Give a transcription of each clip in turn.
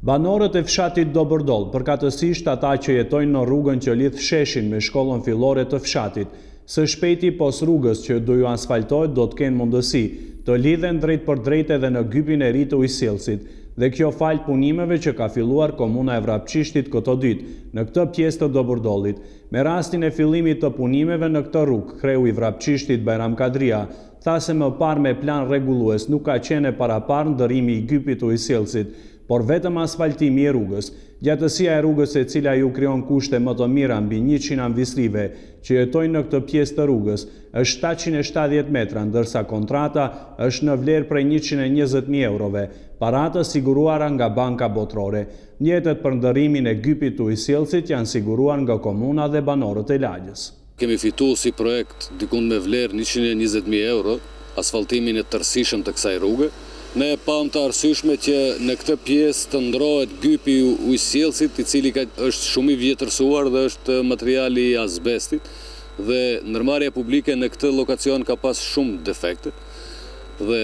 Banorët e fshatit Dobërdol, përkatësisht ata që jetojnë në rrugën që lidh sheshin me shkollën fillore të fshatit, së shpejti pos rrugës që do ju asfaltohet do të kenë mundësi të lidhen drejt për drejt edhe në gypin e ri të Ujësjellsit, dhe kjo fal punimeve që ka filluar komuna e Vrapçishtit këto ditë në këtë pjesë të Dobërdolit. Me rastin e fillimit të punimeve në këtë rrugë, kreu i Vrapçishtit Bajram Kadria tha se më parë me plan rregullues nuk ka qenë paraparë ndërrimi i gypit të Ujësjellsit, por vetëm asfaltimi i rrugës. Gjatësia e rrugës e cila ju krijon kushte më të mira mbi 100 anvisrive që jetojnë në këtë pjesë të rrugës është 770 metra, ndërsa kontrata është në vlerë prej 120.000 eurove, paratë siguruara nga Banka Botërore. Mjetet për ndërrimin e gypit të Ujësjellsit janë siguruar nga komuna dhe banorët e lagjës. Kemi fituar si projekt dikun me vlerë 120.000 euro asfaltimin e tërësishëm të kësaj rruge. Ne pam të arsyeshme që në këtë pjesë të ndrohet gypi i Ujësjellsit, i cili është shumë i vjetërsuar dhe është materiali i azbestit, dhe ndërmarrja publike në këtë lokacion ka pas shumë defekte. Dhe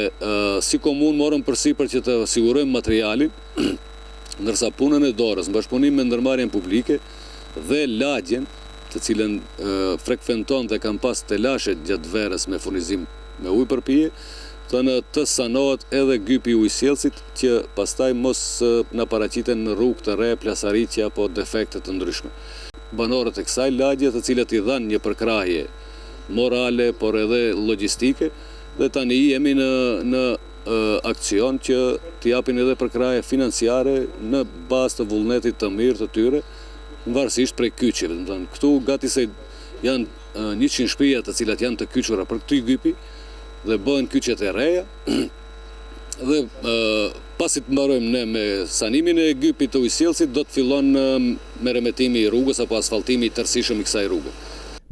si komunë morëm përsipër që të sigurojmë materialin, ndërsa punën e dorës në bashkëpunim me ndërmarrjen publike dhe lagjen, të cilën frekventon dhe kanë pas telashe gjatë verës me furnizim me ujë për pije, të sanohet edhe gypi i Ujësjellsit që pastaj mos na paraqiten në rrugë të re plasaritje apo defekte të ndryshme. Banorët e kësaj lagje, të cilët i dhanë një përkrahje morale por edhe logjistike, dhe tani jemi në aksion që t'i japin edhe përkrahje financiare në bazë të vullnetit të mirë të tyre, varësisht prej kyçeve. Këtu gati se janë 100 shtëpia të cilat janë të kyçura për këtë gypi dhe bëhen kyçet e reja, dhe pasi të mbarojmë ne me sanimin e gypit të Ujësjellsit, do të fillon me remetimi i rrugës apo asfaltimi i tërësishëm i kësaj rruge.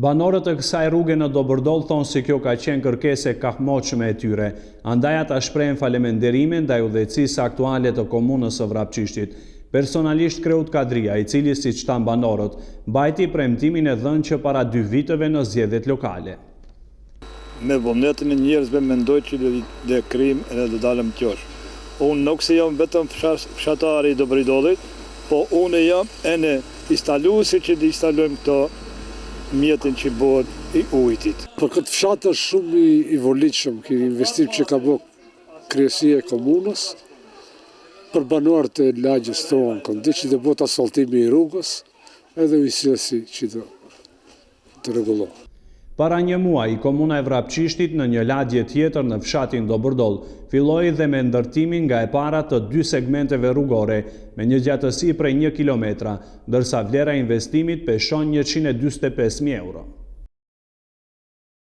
Banorët e kësaj rruge në Dobërdol thonë se kjo ka qenë kërkesë e kahmoqshme e tyre, andaj ata shprehen falënderime ndaj udhëheqësisë aktuale të komunës së Vrapçishtit. Personalisht kreut Kadria, i cili siç thanë banorët, mbajti premtimin e dhënë që para 2 viteve në zgjedhjet lokale. Me vullnetin e njerëzve mendoj që dhe krijim edhe do dalëm qosh. Unë nuk se jam vetëm fshatari i Dobërdolit, po unë jam ene instaluesi që të instalojmë këto mjetin që bëhet i ujtit. Për këtë fshat është shumë i volitshëm, ky investim që ka bërë kryesia e komunës për banorët e lagjës tonë, këndi që të bëhet asfaltimi i rrugës, edhe Ujësjellsi që të rregullohet. Para një muaji, komuna e Vrapçishtit në një lagje tjetër në fshatin Dobërdol filloi dhe me ndërtimin nga e para të 2 segmenteve rrugore me një gjatësi prej 1 kilometra, ndërsa vlera e investimit peshon 145.000 euro.